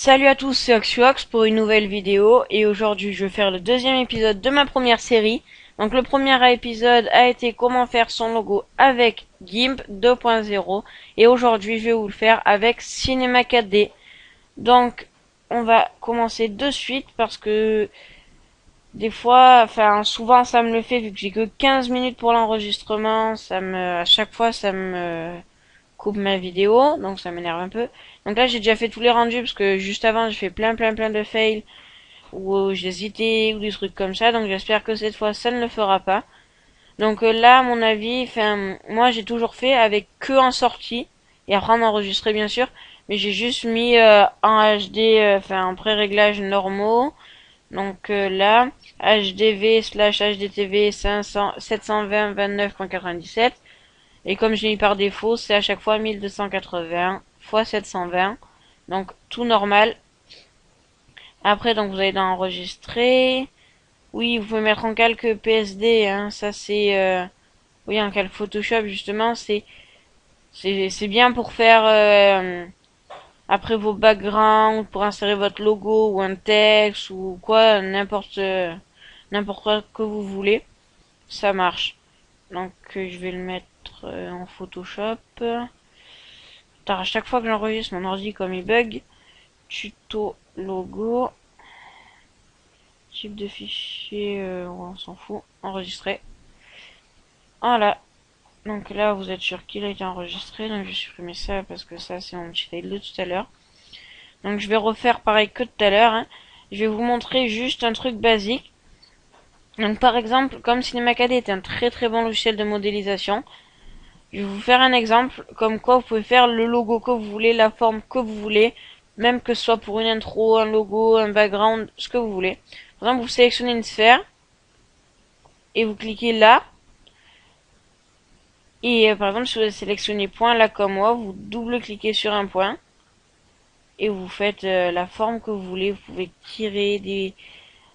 Salut à tous, c'est Oxyox pour une nouvelle vidéo et aujourd'hui je vais faire le deuxième épisode de ma première série. Donc le premier épisode a été comment faire son logo avec GIMP 2.0 et aujourd'hui je vais vous le faire avec Cinema 4D. Donc on va commencer de suite parce que des fois, enfin souvent ça me le fait vu que j'ai que 15 minutes pour l'enregistrement, à chaque fois ça me coupe ma vidéo, donc ça m'énerve un peu. Donc là j'ai déjà fait tous les rendus parce que juste avant j'ai fait plein de fails où j'hésitais ou des trucs comme ça, donc j'espère que cette fois ça ne le fera pas. Donc là à mon avis, enfin moi j'ai toujours fait avec que en sortie et après en enregistré bien sûr, mais j'ai juste mis en HD, enfin en pré-réglage normaux. Donc là HDV slash HDTV 500 720 29.97 et comme je l'ai mis par défaut, c'est à chaque fois 1280 x 720. Donc tout normal. Après, donc vous allez dans enregistrer. Oui, vous pouvez mettre en calque PSD. Hein, ça c'est, oui, en calque Photoshop justement. C'est bien pour faire après vos backgrounds, pour insérer votre logo ou un texte ou quoi, n'importe quoi que vous voulez. Ça marche. Donc je vais le mettre en Photoshop. À chaque fois que j'enregistre mon ordi comme il bug, tuto logo, type de fichier, on s'en fout, enregistré. Voilà. Donc là, vous êtes sûr qu'il a été enregistré. Donc je vais supprimer ça parce que ça, c'est mon petit fail de tout à l'heure. Donc je vais refaire pareil que tout à l'heure. Hein. Je vais vous montrer juste un truc basique. Donc par exemple, comme Cinema 4D est un très bon logiciel de modélisation, je vais vous faire un exemple comme quoi vous pouvez faire le logo que vous voulez, la forme que vous voulez, même que ce soit pour une intro, un logo, un background, ce que vous voulez. Par exemple, vous sélectionnez une sphère et vous cliquez là. Et par exemple, si vous sélectionnez point là comme moi, vous double-cliquez sur un point et vous faites la forme que vous voulez. Vous pouvez tirer des...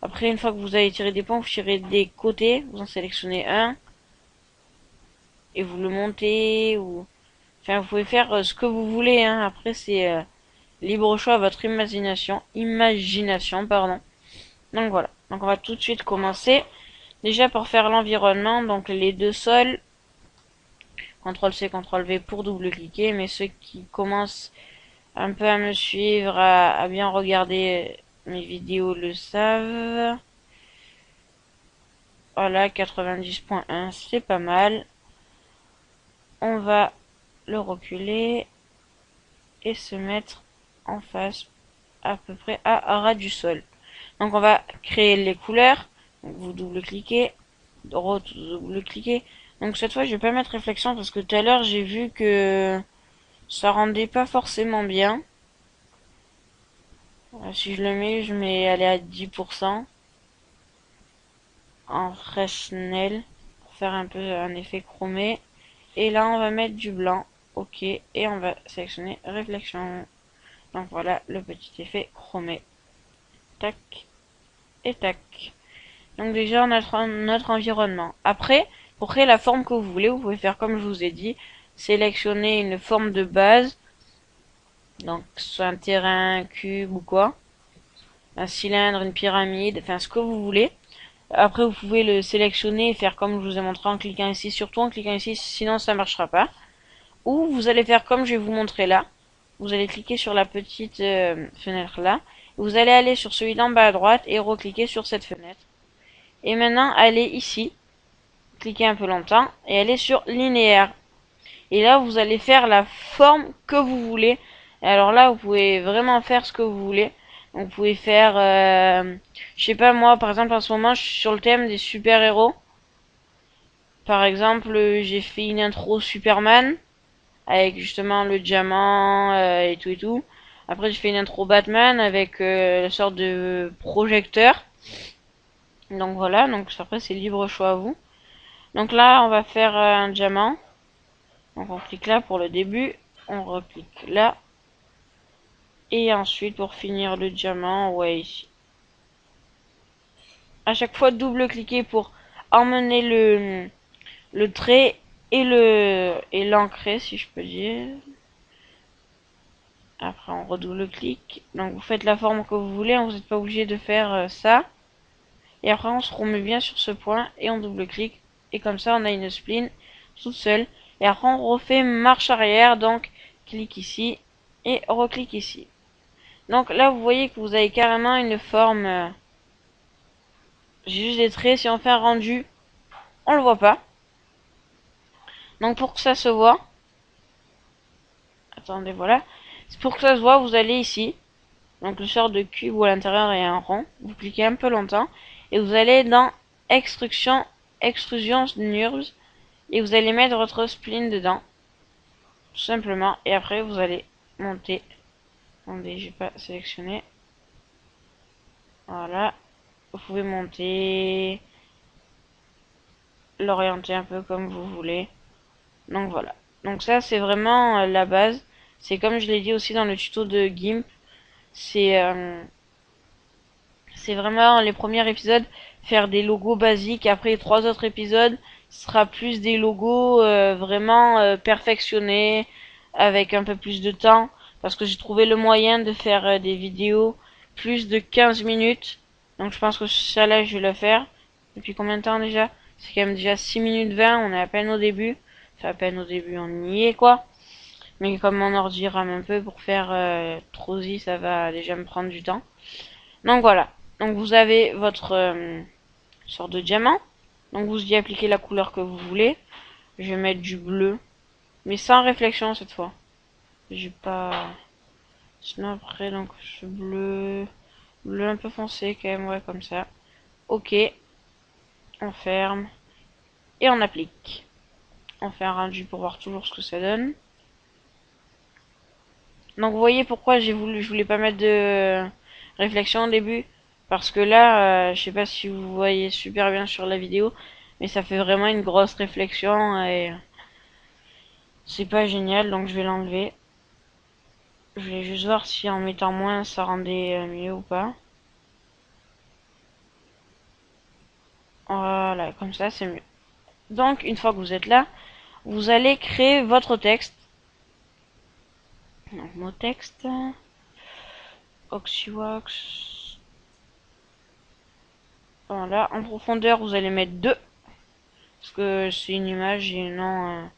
Après, une fois que vous avez tiré des points, vous tirez des côtés, vous en sélectionnez un et vous le montez ou... Enfin, vous pouvez faire ce que vous voulez. Hein. Après, c'est libre choix à votre imagination, pardon. Donc voilà. Donc on va tout de suite commencer. Déjà pour faire l'environnement, donc les deux sols, CTRL-C, CTRL-V pour double-cliquer, mais ceux qui commencent un peu à me suivre, à bien regarder mes vidéos le savent. Voilà, 90.1, c'est pas mal. On va le reculer et se mettre en face à peu près à ras du sol. Donc on va créer les couleurs. Donc vous double-cliquez, double-cliquez. Donc cette fois je vais pas mettre réflexion parce que tout à l'heure j'ai vu que ça rendait pas forcément bien. Si je le mets, je mets aller à 10% en Fresnel pour faire un peu un effet chromé. Et là on va mettre du blanc. Ok. Et on va sélectionner réflexion. Donc voilà le petit effet chromé. Tac et tac. Donc déjà on a notre environnement. Après, pour créer la forme que vous voulez, vous pouvez faire comme je vous ai dit. Sélectionner une forme de base. Donc soit un terrain, un cube ou quoi. Un cylindre, une pyramide, enfin ce que vous voulez. Après vous pouvez le sélectionner et faire comme je vous ai montré en cliquant ici, surtout en cliquant ici, sinon ça marchera pas. Ou vous allez faire comme je vais vous montrer là. Vous allez cliquer sur la petite fenêtre là. Vous allez aller sur celui d'en bas à droite et recliquer sur cette fenêtre. Et maintenant allez ici, cliquez un peu longtemps et allez sur linéaire. Et là vous allez faire la forme que vous voulez. Et alors là vous pouvez vraiment faire ce que vous voulez. Donc, vous pouvez faire, je sais pas moi, par exemple en ce moment je suis sur le thème des super-héros. Par exemple, j'ai fait une intro Superman avec justement le diamant et tout et tout. Après j'ai fait une intro Batman avec la sorte de projecteur. Donc voilà, donc après c'est libre choix à vous. Donc là on va faire un diamant. Donc on clique là pour le début, on reclique là. Et ensuite pour finir le diamant, ouais ici. À chaque fois double-cliquer pour emmener le trait et l'ancrer si je peux dire. Après on redouble-clique. Donc vous faites la forme que vous voulez, hein, vous n'êtes pas obligé de faire ça. Et après on se remet bien sur ce point et on double-clique. Et comme ça on a une spline toute seule. Et après on refait marche arrière, donc clique ici et reclique ici. Donc là vous voyez que vous avez carrément une forme. J'ai juste des traits, si on fait un rendu, on le voit pas. Donc pour que ça se voit, attendez voilà, pour que ça se voit vous allez ici. Donc le sort de cube où à l'intérieur il y a un rond. Vous cliquez un peu longtemps et vous allez dans extrusion NURBS et vous allez mettre votre spline dedans. Tout simplement. Et après vous allez monter. Attendez, j'ai pas sélectionné. Voilà. Vous pouvez monter, l'orienter un peu comme vous voulez. Donc voilà. Donc ça c'est vraiment la base. C'est comme je l'ai dit aussi dans le tuto de GIMP. C'est vraiment les premiers épisodes, faire des logos basiques. Après les 3 autres épisodes, ce sera plus des logos vraiment perfectionnés, avec un peu plus de temps. Parce que j'ai trouvé le moyen de faire des vidéos plus de 15 minutes. Donc je pense que ça là, je vais le faire. Depuis combien de temps déjà? C'est quand même déjà 6 minutes 20, on est à peine au début. Enfin à peine au début, on y est quoi. Mais comme mon ordi rame un peu pour faire Trozy, ça va déjà me prendre du temps. Donc voilà. Donc vous avez votre sorte de diamant. Donc vous y appliquez la couleur que vous voulez. Je vais mettre du bleu. Mais sans réflexion cette fois. J'ai pas... Sinon après, donc ce bleu... Bleu un peu foncé quand même, ouais, comme ça. Ok. On ferme. Et on applique. On fait un rendu pour voir toujours ce que ça donne. Donc vous voyez pourquoi je voulais pas mettre de réflexion au début. Parce que là, je sais pas si vous voyez super bien sur la vidéo, mais ça fait vraiment une grosse réflexion et c'est pas génial, donc je vais l'enlever. Je voulais juste voir si en mettant moins ça rendait mieux ou pas. Voilà, comme ça c'est mieux. Donc une fois que vous êtes là, vous allez créer votre texte. Donc mot texte, Oxyworks. Voilà, en profondeur vous allez mettre 2. Parce que c'est une image et non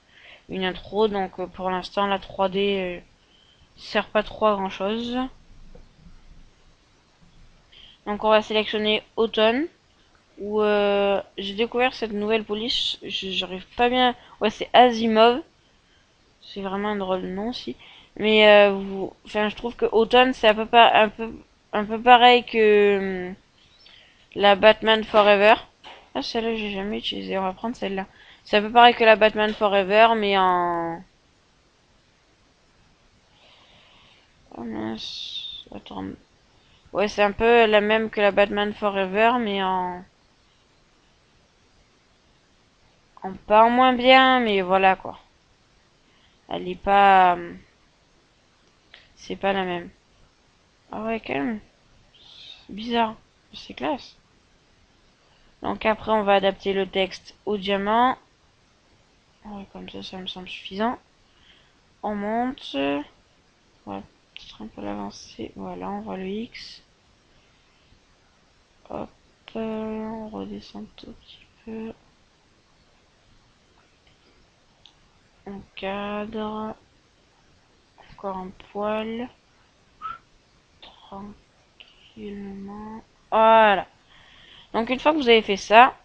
une intro, donc pour l'instant la 3D sert pas trop à grand chose. Donc on va sélectionner automne, où j'ai découvert cette nouvelle police, j'arrive pas bien, ouais c'est Asimov, c'est vraiment un drôle de nom aussi, mais enfin je trouve que automne c'est un peu pareil que la Batman Forever. Ah celle-là j'ai jamais utilisé, on va prendre celle-là. C'est un peu pareil que la Batman Forever, mais en... Oh mince, attends. Ouais, c'est un peu la même que la Batman Forever, mais en pas en moins bien, mais voilà quoi. Elle est pas, c'est pas la même. Ah ouais, quand même. Bizarre. C'est classe. Donc après, on va adapter le texte au diamant. Ouais, comme ça me semble suffisant. On monte. On va peut-être un peu l'avancer. Voilà, on voit le X. Hop, on redescend tout petit peu. On cadre. Encore un poil. Tranquillement. Voilà. Donc une fois que vous avez fait ça,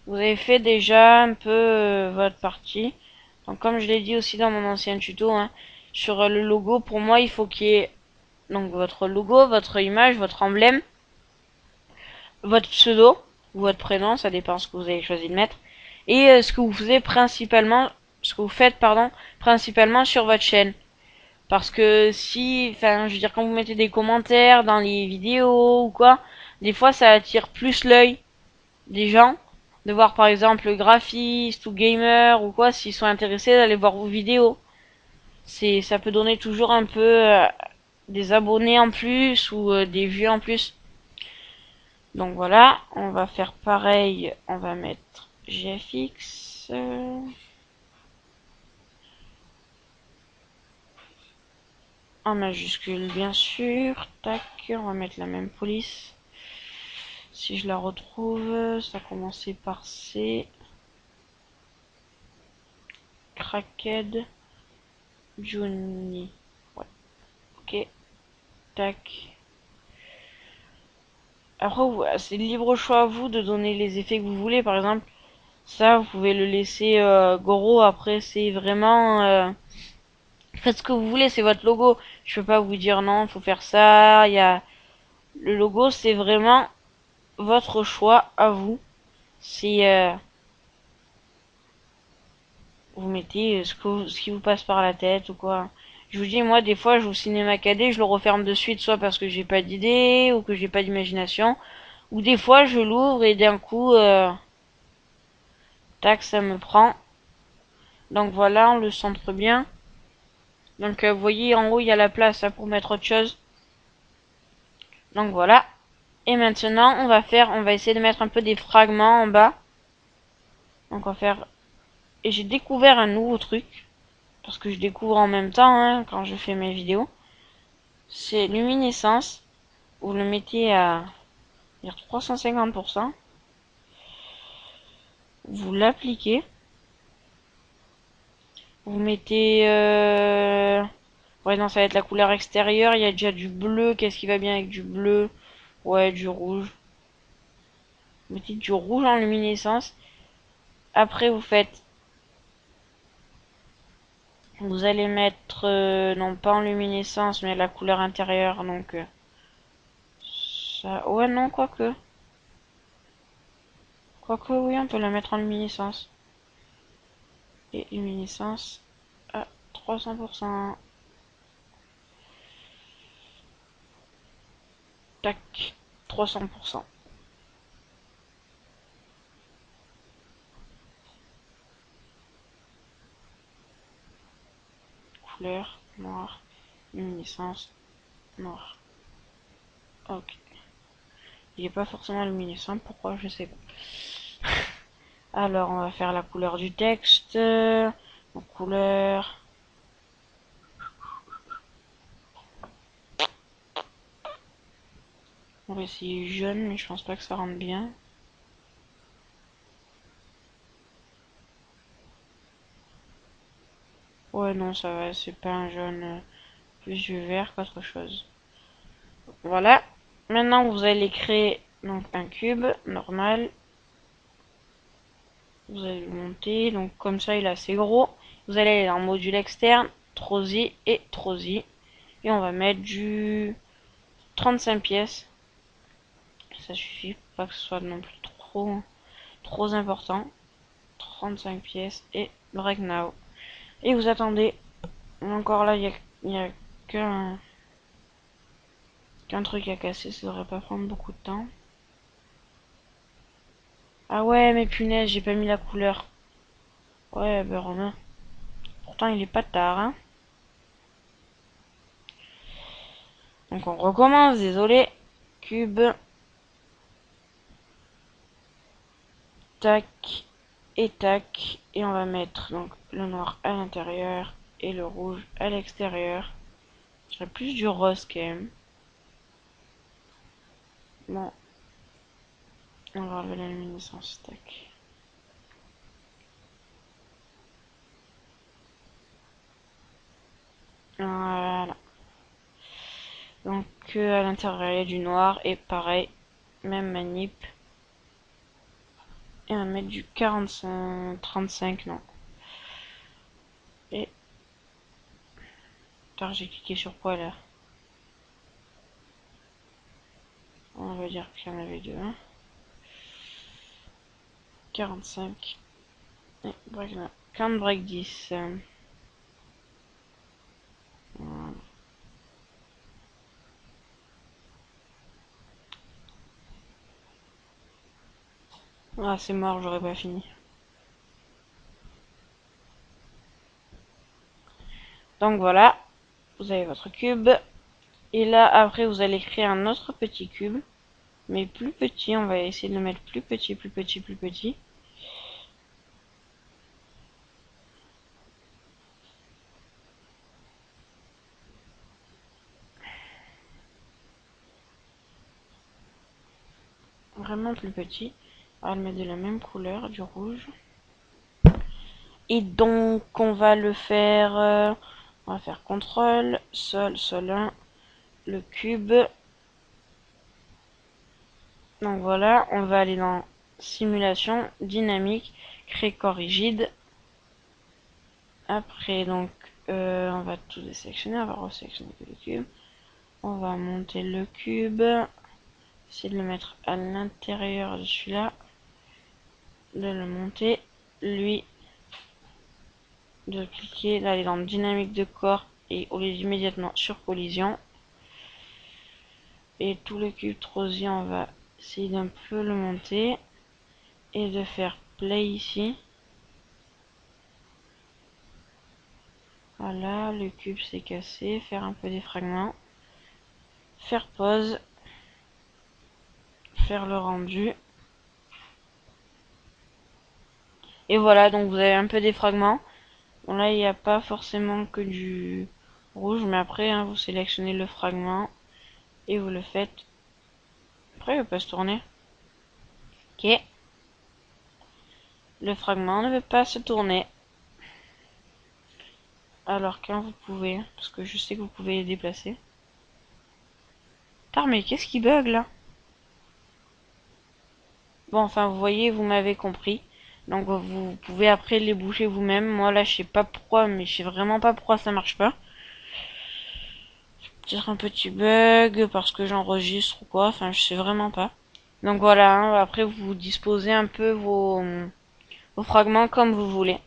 vous avez fait déjà un peu votre partie. Donc comme je l'ai dit aussi dans mon ancien tuto, hein, sur le logo, pour moi il faut qu'il y ait donc votre logo, votre image, votre emblème, votre pseudo ou votre prénom, ça dépend ce que vous avez choisi de mettre, et ce que vous faites principalement, principalement sur votre chaîne. Parce que si, enfin, je veux dire, quand vous mettez des commentaires dans les vidéos ou quoi, des fois ça attire plus l'œil des gens de voir par exemple graphiste ou gamer ou quoi, s'ils sont intéressés d'aller voir vos vidéos. Ça peut donner toujours un peu des abonnés en plus ou des vues en plus. Donc voilà, on va faire pareil, on va mettre GFX. en majuscule bien sûr. Tac, on va mettre la même police. Si je la retrouve, ça a commencé par C. Cracked Johnny. Ouais. Ok. Tac. Après, c'est libre choix à vous de donner les effets que vous voulez. Par exemple, ça, vous pouvez le laisser gros. Après, c'est vraiment... faites ce que vous voulez, c'est votre logo. Je peux pas vous dire non, faut faire ça. Il y a... Le logo, c'est vraiment votre choix à vous. C'est... vous mettez ce qui vous passe par la tête ou quoi. Je vous dis, moi, des fois, je joue Cinéma KD, je le referme de suite, soit parce que j'ai pas d'idée ou que j'ai pas d'imagination. Ou des fois, je l'ouvre et d'un coup... tac, ça me prend. Donc voilà, on le centre bien. Donc vous voyez en haut il y a la place hein, pour mettre autre chose. Donc voilà. Et maintenant on va essayer de mettre un peu des fragments en bas. Donc on va faire. Et j'ai découvert un nouveau truc. Parce que je découvre en même temps hein, quand je fais mes vidéos. C'est luminescence. Vous le mettez à 350%. Vous l'appliquez. Vous mettez ouais non ça va être la couleur extérieure. Il y a déjà du bleu. Qu'est-ce qui va bien avec du bleu? Ouais, du rouge. Vous mettez du rouge en luminescence. Après, vous allez mettre, non pas en luminescence, mais la couleur intérieure. Donc, ça, ouais, non, quoique. Quoique, oui, on peut la mettre en luminescence. Et luminescence à 300%. Tac, 300%. Couleur, noir, luminescence, noir. Ok. Il n'est pas forcément luminescent, pourquoi je sais pas. Alors, on va faire la couleur du texte. Donc, couleur. On va essayer jaune, mais je pense pas que ça rentre bien. Ouais, non, ça va, c'est pas un jaune plus du vert qu'autre chose. Voilà. Maintenant, vous allez créer donc un cube normal. Vous allez le monter, donc comme ça, il est assez gros. Vous allez aller dans module externe, Trosi et Trosi. Et on va mettre du 35 pièces. Ça suffit, pas que ce soit non plus trop important. 35 pièces et break now. Et vous attendez. Encore là, il y a qu'un truc à casser, ça devrait pas prendre beaucoup de temps. Ah ouais, mais punaise, j'ai pas mis la couleur. Ouais, ben Romain. Pourtant, il est pas tard, hein. Donc on recommence, désolé. Cube. Tac. Et tac. Et on va mettre donc le noir à l'intérieur et le rouge à l'extérieur. Je dirais plus du rose quand même. Bon. On va enlever la luminescence. Tac. Voilà. Donc à l'intérieur il y a du noir et pareil, même manip. Et on va mettre du 45, 35 non. Et tard j'ai cliqué sur quoi là? On va dire qu'il y en avait deux. Hein. 45. Et break là. Count break 10. Voilà. Ah c'est mort, j'aurais pas fini. Donc voilà, vous avez votre cube. Et là après vous allez créer un autre petit cube. Mais plus petit, on va essayer de le mettre plus petit, plus petit, plus petit. vraiment plus petit. On va le mettre de la même couleur, du rouge. Et donc on va le faire, on va faire CTRL, sol 1, le cube. Donc voilà, on va aller dans simulation, dynamique, créer corps rigide. Après donc on va tout désélectionner, on va resélectionner le cube. On va monter le cube, essayer de le mettre à l'intérieur de celui-là, de le monter, lui, de cliquer, d'aller dans dynamique de corps et on est immédiatement sur collision. Et tout le cube Trosi, on va essayer d'un peu le monter et de faire play ici. Voilà, le cube s'est cassé, faire un peu des fragments, faire pause, faire le rendu. Et voilà, donc vous avez un peu des fragments. Bon là il n'y a pas forcément que du rouge, mais après hein, vous sélectionnez le fragment et vous le faites. Après il peut se tourner. Ok. Le fragment ne veut pas se tourner. Alors quand vous pouvez, parce que je sais que vous pouvez les déplacer. Putain mais qu'est-ce qui bug là? Bon enfin vous voyez, vous m'avez compris. Donc vous pouvez après les bouger vous-même. Moi là je sais pas pourquoi, mais je sais vraiment pas pourquoi ça marche pas. Peut-être un petit bug parce que j'enregistre ou quoi, enfin je sais vraiment pas. Donc voilà, hein, après vous disposez un peu vos fragments comme vous voulez.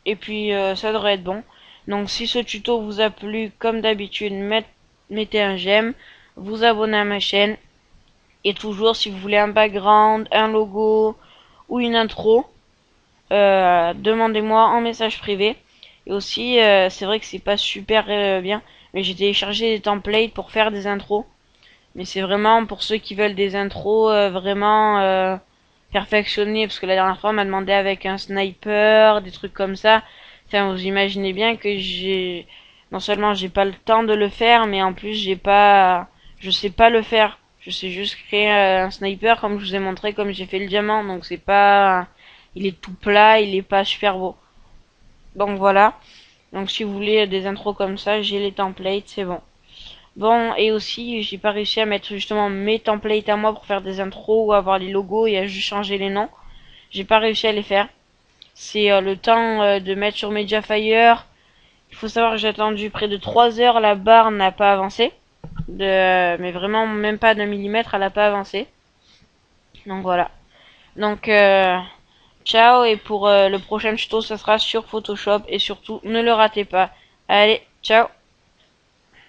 Et puis ça devrait être bon. Donc si ce tuto vous a plu, comme d'habitude, mettez un j'aime, vous abonnez à ma chaîne. Et toujours si vous voulez un background, un logo ou une intro, demandez-moi en message privé. Et aussi c'est vrai que c'est pas super bien, mais j'ai téléchargé des templates pour faire des intros. Mais c'est vraiment pour ceux qui veulent des intros vraiment perfectionnées, parce que la dernière fois on m'a demandé avec un sniper, des trucs comme ça. Enfin, vous imaginez bien que non seulement j'ai pas le temps de le faire, mais en plus je sais pas le faire. Je sais juste créer un sniper comme je vous ai montré, comme j'ai fait le diamant. Donc c'est pas, il est tout plat, il est pas super beau. Donc voilà. Donc si vous voulez des intros comme ça, j'ai les templates, c'est bon. Bon, et aussi, j'ai pas réussi à mettre justement mes templates à moi pour faire des intros ou avoir les logos et à juste changer les noms. J'ai pas réussi à les faire. C'est le temps de mettre sur Mediafire. Il faut savoir que j'ai attendu près de 3 heures, la barre n'a pas avancé. Mais vraiment, même pas d'un millimètre, elle a pas avancé. Donc voilà. Donc, ciao, et pour le prochain tuto, ça sera sur Photoshop. Et surtout, ne le ratez pas. Allez, ciao!